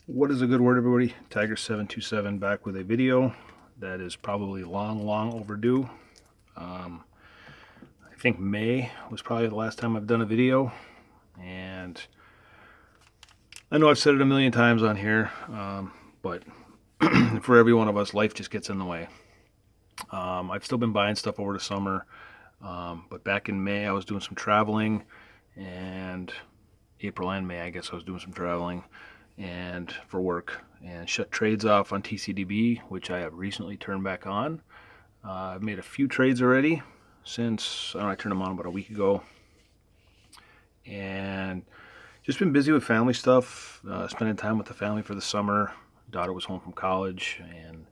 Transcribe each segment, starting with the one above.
What is a good word, everybody? Tiger727 back with a video that is probably long overdue. I think May was probably the last time I've done a video, and I know I've said it a million times on here, but for every one of us, life just gets in the way. I've still been buying stuff over the summer, but back in May I was doing some traveling, and April and May I guess I was doing some traveling and for work, and shut trades off on TCDB, which I have recently turned back on. I've made a few trades already since I turned them on about a week ago, and just been busy with family stuff, spending time with the family for the summer. Daughter was home from college, and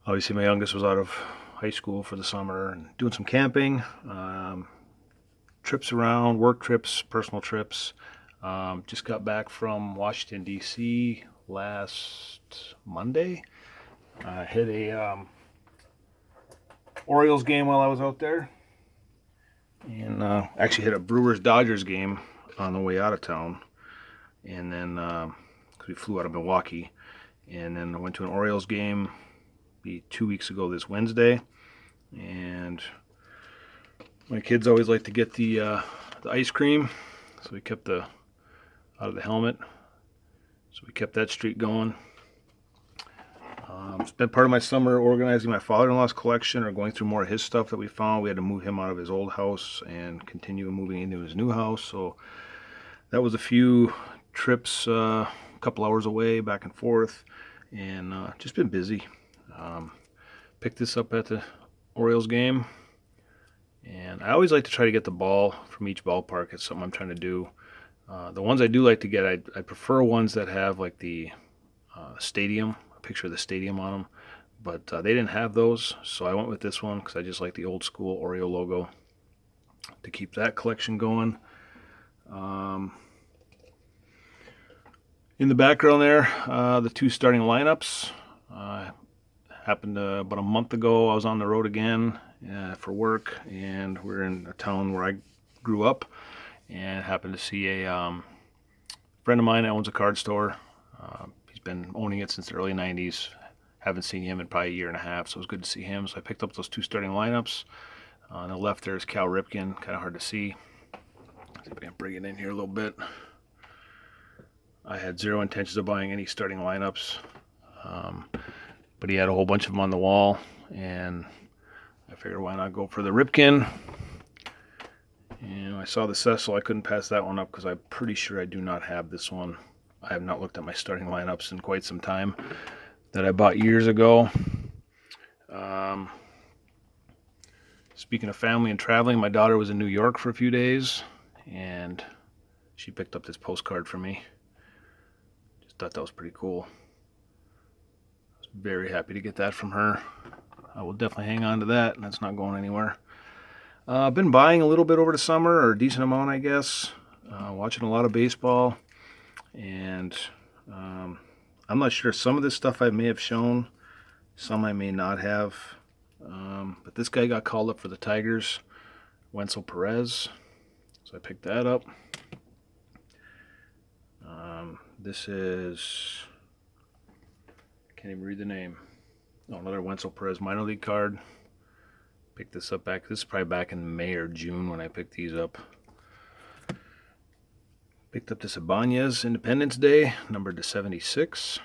obviously my youngest was out of high school for the summer, and doing some camping, trips around, work trips, personal trips. Just got back from Washington, D.C. last Monday. I hit a Orioles game while I was out there, and actually hit a Brewers-Dodgers game on the way out of town. And then, because we flew out of Milwaukee, and then I went to an Orioles game 2 weeks ago this Wednesday. And my kids always like to get the ice cream, so we kept the out of the helmet. So we kept that streak going. Spent part of my summer organizing my father-in-law's collection, or going through more of his stuff that we found. We had to move him out of his old house and continue moving into his new house. So that was a few trips, a couple hours away, back and forth, and just been busy. Picked this up at the Orioles game, and I always like to try to get the ball from each ballpark. It's something I'm trying to do. The ones I do like to get, I prefer ones that have like the stadium, a picture of the stadium on them, but they didn't have those, so I went with this one because I just like the old school Oriole logo to keep that collection going. In the background there, the two starting lineups. Happened about a month ago. I was on the road again for work, and we're in a town where I grew up, and happened to see a friend of mine that owns a card store. He's been owning it since the early 90s. Haven't seen him in probably a year and a half, so it was good to see him. So I picked up those two starting lineups. On the left there is Cal Ripken, kind of hard to see. See if I can bring it in here a little bit. I had zero intentions of buying any starting lineups, but he had a whole bunch of them on the wall, and I figured why not go for the Ripken. And I saw the Cecil. I couldn't pass that one up because I'm pretty sure I do not have this one. I have not looked at my starting lineups in quite some time, that I bought years ago. Speaking of family and traveling, my daughter was in New York for a few days, and she picked up this postcard for me. Just thought that was pretty cool. I was very happy to get that from her. I will definitely hang on to that, and that's not going anywhere. I've been buying a little bit over the summer, or a decent amount, I guess. Watching a lot of baseball, and I'm not sure. Some of this stuff I may have shown, some I may not have. But this guy got called up for the Tigers, Wenzel Perez, so I picked that up. This is, can't even read the name. Oh, another Wenzel Perez minor league card. Picked this up this is probably back in May or June when I picked these up. Picked up this Ibanez Independence Day, numbered to 76.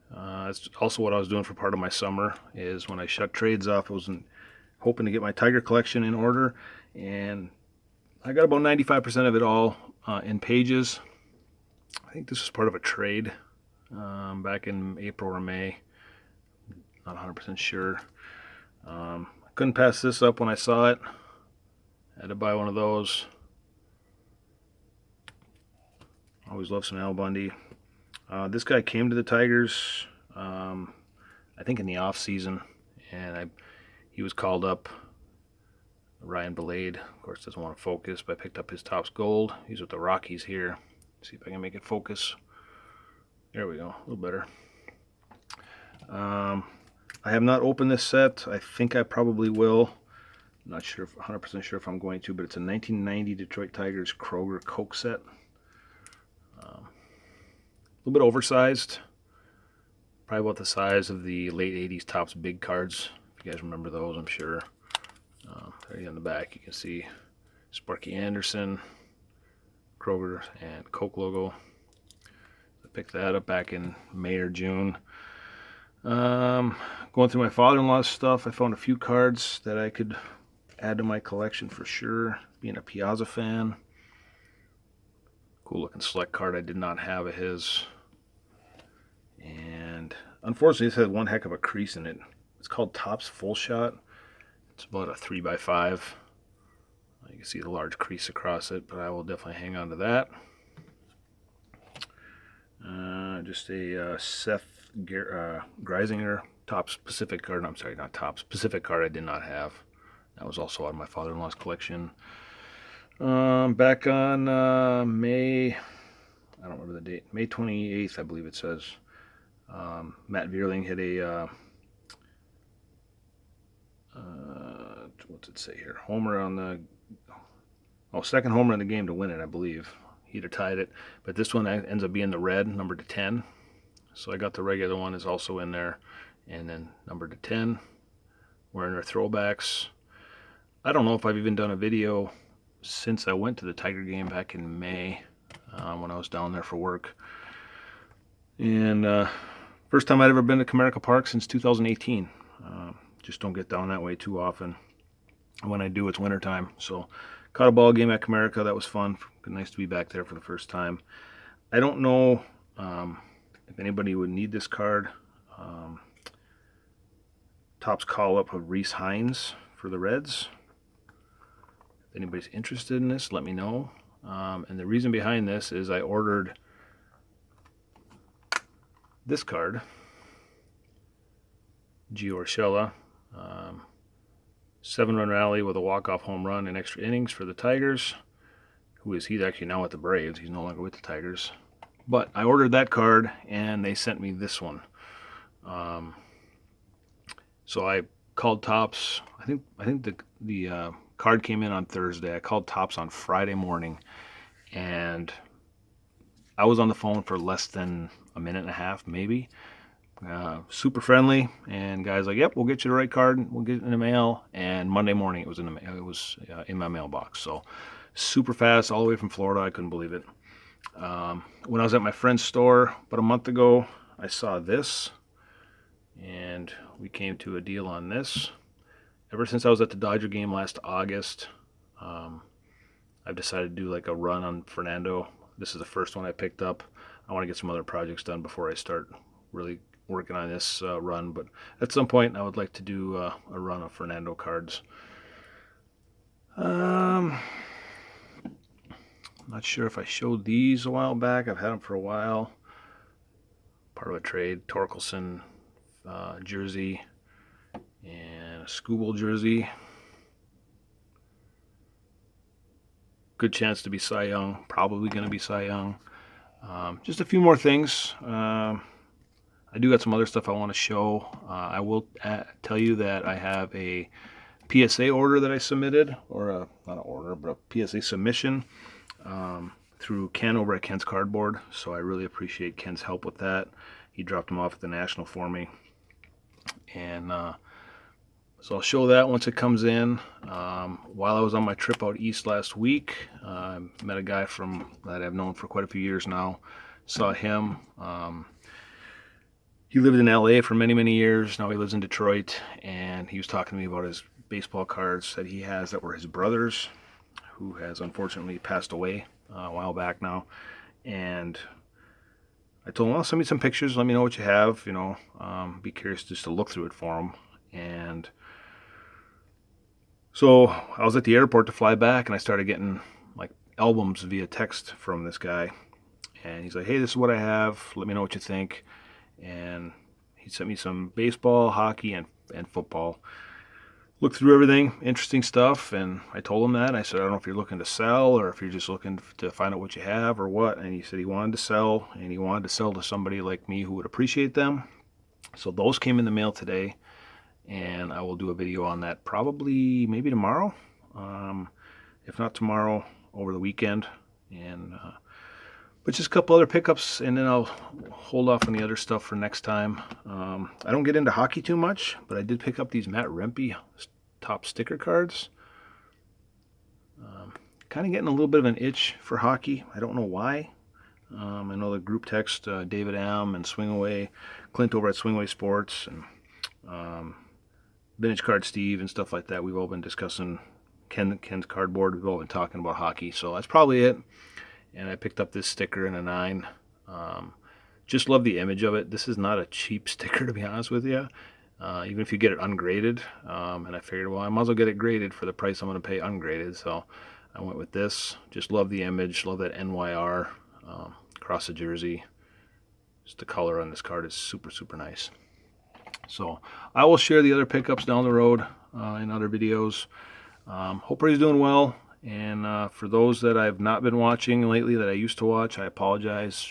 That's also what I was doing for part of my summer, is when I shut trades off, I was hoping to get my Tiger collection in order, and I got about 95% of it all in pages. I think this was part of a trade back in April or May. Not 100% sure. I couldn't pass this up when I saw it. Had to buy one of those. Always love some Al Bundy. This guy came to the Tigers, I think in the off season, and he was called up. Ryan Belade, of course, doesn't want to focus, but I picked up his Topps Gold. He's with the Rockies here. See if I can make it focus. There we go, a little better. I have not opened this set. I think I probably will. Not sure, 100% sure if I'm going to, but it's a 1990 Detroit Tigers Kroger Coke set. A little bit oversized, probably about the size of the late 80s Topps big cards. If you guys remember those, I'm sure. There on the back, you can see Sparky Anderson, Kroger, and Coke logo. I picked that up back in May or June. Going through my father-in-law's stuff, I found a few cards that I could add to my collection for sure, being a Piazza fan. Cool looking select card. I did not have of his. And unfortunately, this has one heck of a crease in it. It's called Topps Full Shot. It's about a 3x5. You can see the large crease across it, but I will definitely hang on to that. Just a Seth Greisinger Topps Pacific card. I'm sorry, not Topps Pacific card I did not have. That was also out of my father-in-law's collection. Back on May, I don't remember the date, May 28th, I believe it says. Matt Vierling hit a, what's it say here? Homer on the, second homer in the game to win it, I believe. He'd have tied it, but this one ends up being the red, numbered to 10. So I got the regular one is also in there, and then numbered to 10. We're in our throwbacks. I don't know if I've even done a video since I went to the Tiger game back in May when I was down there for work. And first time I'd ever been to Comerica Park since 2018. Just don't get down that way too often. When I do, it's wintertime. So caught a ball game at Comerica. That was fun. Nice to be back there for the first time. I don't know if anybody would need this card. Topps call-up of Reese Hines for the Reds. If anybody's interested in this, let me know. And the reason behind this is I ordered this card, Gio Urshela, 7-run rally with a walk-off home run in extra innings for the Tigers. He's actually now with the Braves. He's no longer with the Tigers. But I ordered that card, and they sent me this one. So I called Topps. I think the card came in on Thursday. I called Topps on Friday morning, and I was on the phone for less than a minute and a half, maybe. Super friendly, and guys like, "Yep, we'll get you the right card. We'll get it in the mail." And Monday morning, it was in my mailbox. So super fast, all the way from Florida. I couldn't believe it. When I was at my friend's store about a month ago, I saw this, and we came to a deal on this. Ever since I was at the Dodger game last August, I've decided to do like a run on Fernando. This is the first one I picked up. I want to get some other projects done before I start really working on this run, but at some point I would like to do a run of Fernando cards. Not sure if I showed these a while back. I've had them for a while. Part of a trade, Torkelson jersey and a Skubal jersey. Good chance to be Cy Young. Probably going to be Cy Young. Just a few more things. I do got some other stuff I want to show. I will tell you that I have a PSA order that I submitted, or not an order, but a PSA submission through Ken over at Ken's Cardboard. So I really appreciate Ken's help with that. He dropped them off at the National for me. And so I'll show that once it comes in. While I was on my trip out east last week, I met a guy that I've known for quite a few years now. Saw him. He lived in LA for many, many years. Now he lives in Detroit, and he was talking to me about his baseball cards that he has that were his brother's, who has unfortunately passed away a while back now. And I told him, well, send me some pictures, let me know what you have, be curious just to look through it for him. And so I was at the airport to fly back, and I started getting like albums via text from this guy. And he's like, hey, this is what I have, let me know what you think. And he sent me some baseball, hockey, and football. Looked through everything, interesting stuff, and I told him that. I said, I don't know if you're looking to sell or if you're just looking to find out what you have or what. And he said he wanted to sell, and he wanted to sell to somebody like me who would appreciate them. So those came in the mail today, and I will do a video on that probably maybe tomorrow. If not tomorrow, over the weekend. And but just a couple other pickups, and then I'll hold off on the other stuff for next time. I don't get into hockey too much, but I did pick up these Matt Rempe top sticker cards. Kind of getting a little bit of an itch for hockey. I don't know why. I know the group text, David M. and Swingaway, Clint over at Swingaway Sports, and Vintage Card Steve and stuff like that. We've all been discussing Ken's cardboard. We've all been talking about hockey, so that's probably it. And I picked up this sticker in a 9. Just love the image of it. This is not a cheap sticker, to be honest with you, even if you get it ungraded. And I figured, well, I might as well get it graded for the price I'm going to pay ungraded. So I went with this. Just love the image. Love that NYR across the jersey. Just the color on this card is super, super nice. So I will share the other pickups down the road in other videos. Hope everybody's doing well. And for those that I've not been watching lately that I used to watch, I apologize.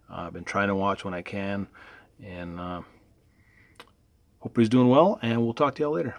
I've been trying to watch when I can. And hope everybody's doing well, and we'll talk to y'all later.